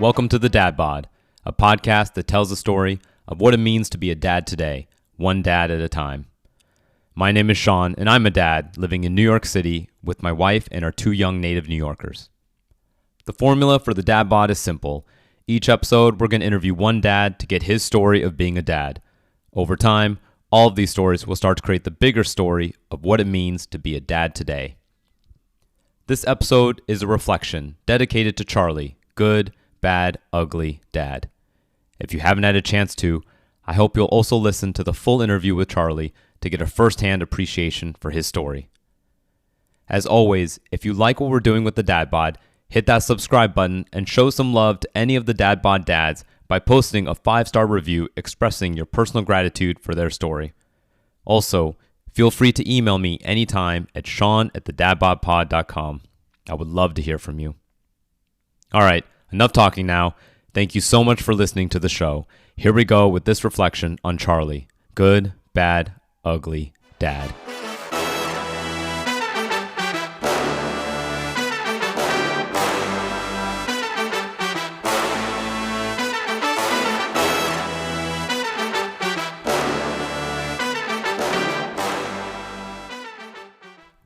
Welcome to the Dad Bod, a podcast that tells the story of what it means to be a dad today, one dad at a time. My name is Sean, and I'm a dad living in New York City with my wife and our two young native New Yorkers. The formula for the Dad Bod is simple. Each episode, we're going to interview one dad to get his story of being a dad. Over time, all of these stories will start to create the bigger story of what it means to be a dad today. This episode is a reflection dedicated to Charlie, good, bad, ugly dad. If you haven't had a chance to, I hope you'll also listen to the full interview with Charlie to get a first-hand appreciation for his story. As always, if you like what we're doing with the Dad Bod, hit that subscribe button and show some love to any of the Dad Bod dads by posting a 5-star review expressing your personal gratitude for their story. Also, feel free to email me anytime at sean@thedadbodpod.com. I would love to hear from you. All right, enough talking now. Thank you so much for listening to the show. Here we go with this reflection on Charlie, good, bad, ugly dad.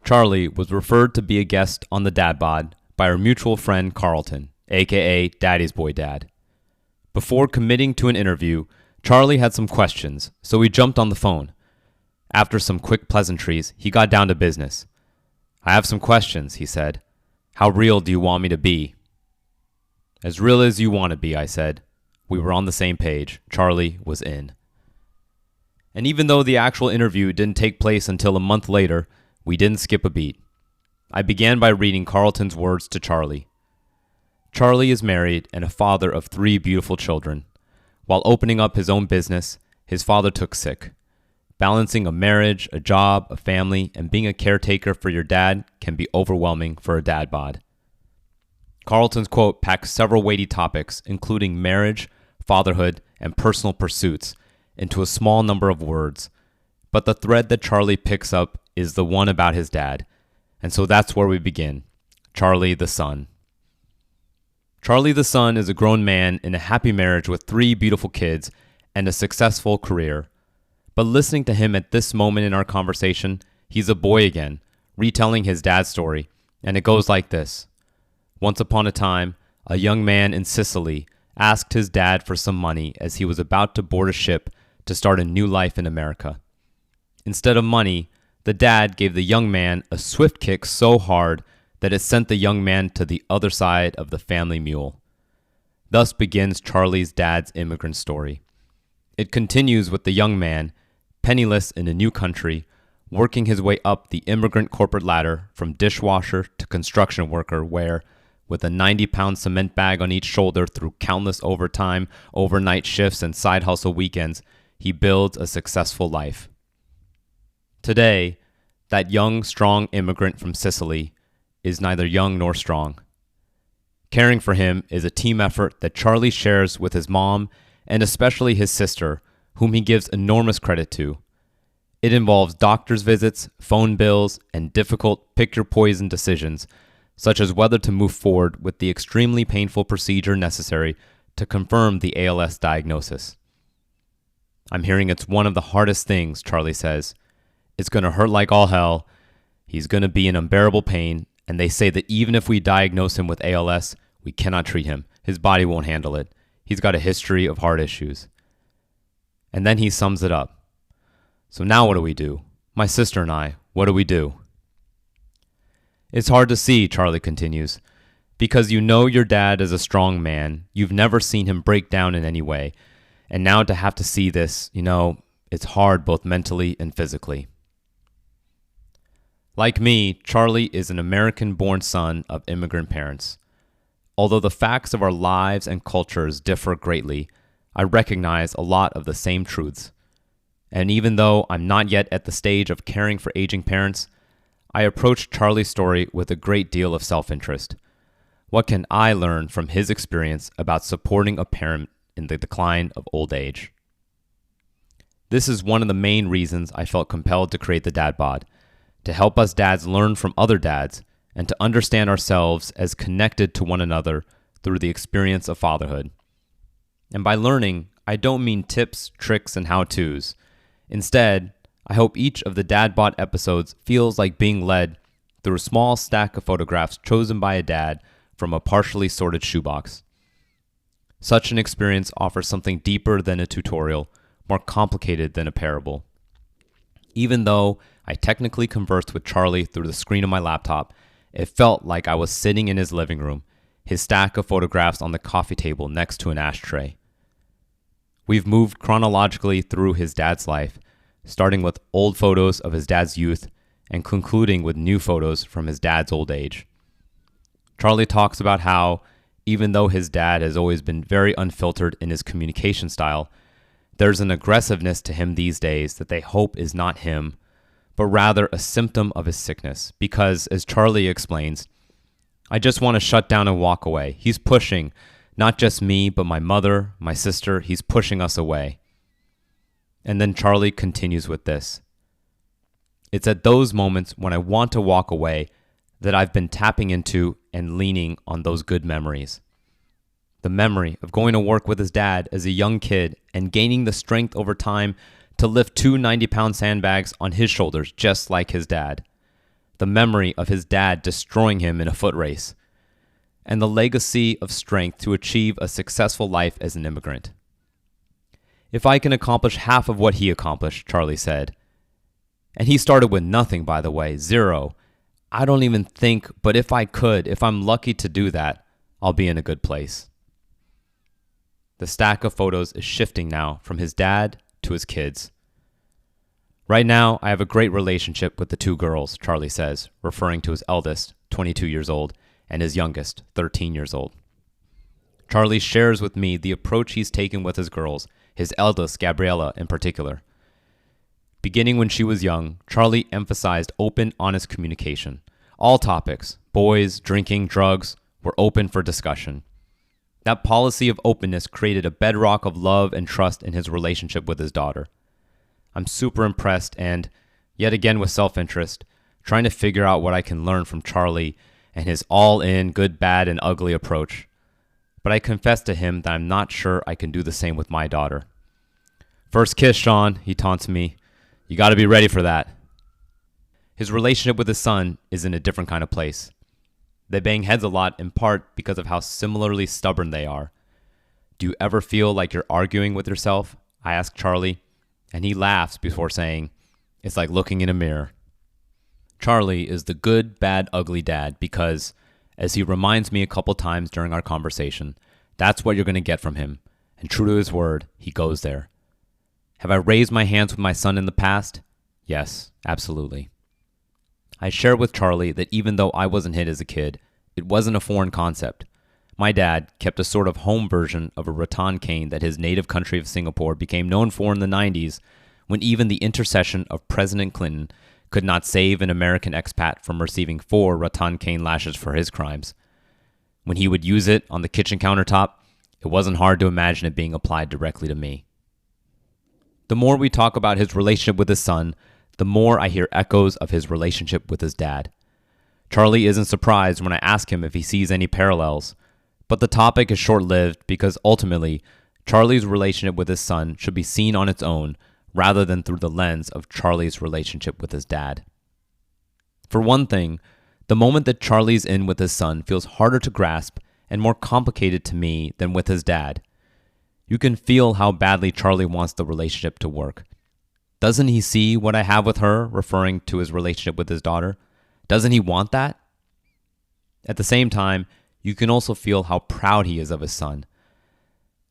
Charlie was referred to be a guest on the Dad Bod by our mutual friend Carlton, aka Daddy's Boy Dad. Before committing to an interview, Charlie had some questions, so we jumped on the phone. After some quick pleasantries, he got down to business. "I have some questions," he said. "How real do you want me to be?" "As real as you want to be," I said. We were on the same page. Charlie was in. And even though the actual interview didn't take place until a month later, we didn't skip a beat. I began by reading Carlton's words to Charlie. Charlie is married and a father of 3 beautiful children. While opening up his own business, his father took sick. Balancing a marriage, a job, a family, and being a caretaker for your dad can be overwhelming for a dad bod. Carlton's quote packs several weighty topics, including marriage, fatherhood, and personal pursuits, into a small number of words. But the thread that Charlie picks up is the one about his dad, and so that's where we begin. Charlie the son. Charlie the son is a grown man in a happy marriage with 3 beautiful kids and a successful career. But listening to him at this moment in our conversation, he's a boy again, retelling his dad's story, and it goes like this. Once upon a time, a young man in Sicily asked his dad for some money as he was about to board a ship to start a new life in America. Instead of money, the dad gave the young man a swift kick so hard that it sent the young man to the other side of the family mule. Thus begins Charlie's dad's immigrant story. It continues with the young man, penniless in a new country, working his way up the immigrant corporate ladder from dishwasher to construction worker where, with a 90-pound cement bag on each shoulder through countless overtime, overnight shifts, and side hustle weekends, he builds a successful life. Today, that young, strong immigrant from Sicily is neither young nor strong. Caring for him is a team effort that Charlie shares with his mom and especially his sister, whom he gives enormous credit to. It involves doctor's visits, phone bills, and difficult pick-your-poison decisions, such as whether to move forward with the extremely painful procedure necessary to confirm the ALS diagnosis. "I'm hearing it's one of the hardest things," Charlie says. "It's going to hurt like all hell. He's going to be in unbearable pain, and they say that even if we diagnose him with ALS, we cannot treat him. His body won't handle it. He's got a history of heart issues." And then he sums it up. "So now what do we do? My sister and I, what do we do?" "It's hard to see," Charlie continues, "because you know your dad is a strong man. You've never seen him break down in any way. And now to have to see this, it's hard both mentally and physically." Like me, Charlie is an American-born son of immigrant parents. Although the facts of our lives and cultures differ greatly, I recognize a lot of the same truths. And even though I'm not yet at the stage of caring for aging parents, I approach Charlie's story with a great deal of self-interest. What can I learn from his experience about supporting a parent in the decline of old age? This is one of the main reasons I felt compelled to create the Dad Bod, to help us dads learn from other dads and to understand ourselves as connected to one another through the experience of fatherhood. And by learning, I don't mean tips, tricks, and how-tos. Instead, I hope each of the Dad Bod episodes feels like being led through a small stack of photographs chosen by a dad from a partially sorted shoebox. Such an experience offers something deeper than a tutorial, more complicated than a parable. Even though I technically conversed with Charlie through the screen of my laptop, it felt like I was sitting in his living room, his stack of photographs on the coffee table next to an ashtray. We've moved chronologically through his dad's life, starting with old photos of his dad's youth and concluding with new photos from his dad's old age. Charlie talks about how, even though his dad has always been very unfiltered in his communication style, there's an aggressiveness to him these days that they hope is not him, but rather a symptom of his sickness. Because, as Charlie explains, I just want to shut down and walk away. He's pushing, not just me, but my mother, my sister, he's pushing us away. And then Charlie continues with this. It's at those moments when I want to walk away that I've been tapping into and leaning on those good memories. The memory of going to work with his dad as a young kid and gaining the strength over time to lift two 90-pound sandbags on his shoulders just like his dad. The memory of his dad destroying him in a foot race. And the legacy of strength to achieve a successful life as an immigrant. If I can accomplish half of what he accomplished, Charlie said, and he started with nothing, by the way, zero. I don't even think, but if I could, if I'm lucky to do that, I'll be in a good place. The stack of photos is shifting now from his dad to his kids. Right now, I have a great relationship with the two girls, Charlie says, referring to his eldest, 22 years old, and his youngest, 13 years old. Charlie shares with me the approach he's taken with his girls, his eldest, Gabriella, in particular. Beginning when she was young, Charlie emphasized open, honest communication. All topics, boys, drinking, drugs, were open for discussion. That policy of openness created a bedrock of love and trust in his relationship with his daughter. I'm super impressed and, yet again with self-interest, trying to figure out what I can learn from Charlie and his all-in, good, bad, and ugly approach. But I confess to him that I'm not sure I can do the same with my daughter. First kiss, Sean, he taunts me. You got to be ready for that. His relationship with his son is in a different kind of place. They bang heads a lot in part because of how similarly stubborn they are. Do you ever feel like you're arguing with yourself? I ask Charlie, and he laughs before saying, it's like looking in a mirror. Charlie is the good, bad, ugly dad because, as he reminds me a couple times during our conversation, that's what you're going to get from him. And true to his word, he goes there. Have I raised my hands with my son in the past? Yes, absolutely. I share with Charlie that even though I wasn't hit as a kid, it wasn't a foreign concept. My dad kept a sort of home version of a rattan cane that his native country of Singapore became known for in the 90s, when even the intercession of President Clinton could not save an American expat from receiving 4 rattan cane lashes for his crimes. When he would use it on the kitchen countertop, it wasn't hard to imagine it being applied directly to me. The more we talk about his relationship with his son, the more I hear echoes of his relationship with his dad. Charlie isn't surprised when I ask him if he sees any parallels, but the topic is short-lived because ultimately, Charlie's relationship with his son should be seen on its own rather than through the lens of Charlie's relationship with his dad. For one thing, the moment that Charlie's in with his son feels harder to grasp and more complicated to me than with his dad. You can feel how badly Charlie wants the relationship to work. Doesn't he see what I have with her, referring to his relationship with his daughter? Doesn't he want that? At the same time, you can also feel how proud he is of his son.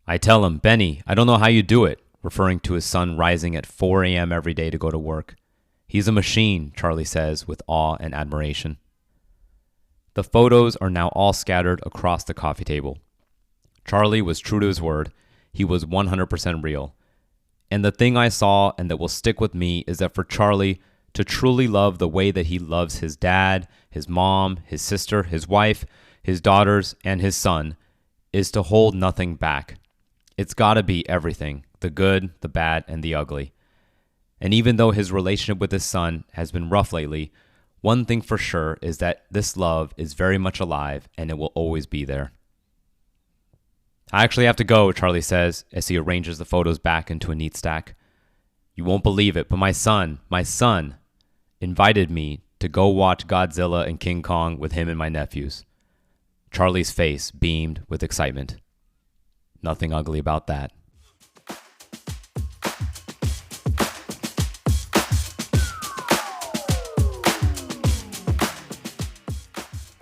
I tell him, Benny, I don't know how you do it, referring to his son rising at 4 a.m. every day to go to work. He's a machine, Charlie says with awe and admiration. The photos are now all scattered across the coffee table. Charlie was true to his word. He was 100% real. And the thing I saw and that will stick with me is that for Charlie to truly love the way that he loves his dad, his mom, his sister, his wife, his daughters, and his son is to hold nothing back. It's got to be everything, the good, the bad, and the ugly. And even though his relationship with his son has been rough lately, one thing for sure is that this love is very much alive and it will always be there. I actually have to go, Charlie says as he arranges the photos back into a neat stack. You won't believe it, but my son, invited me to go watch Godzilla and King Kong with him and my nephews. Charlie's face beamed with excitement. Nothing ugly about that.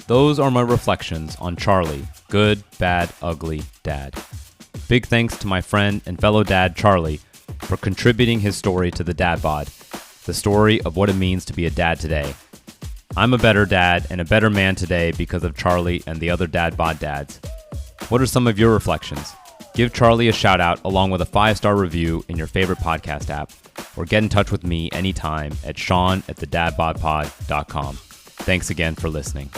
Those are my reflections on Charlie, good, bad, ugly dad. Big thanks to my friend and fellow dad, Charlie, for contributing his story to the Dad Bod, the story of what it means to be a dad today. I'm a better dad and a better man today because of Charlie and the other Dad Bod dads. What are some of your reflections? Give Charlie a shout out along with a 5-star review in your favorite podcast app, or get in touch with me anytime at sean@thedadbodpod.com. Thanks again for listening.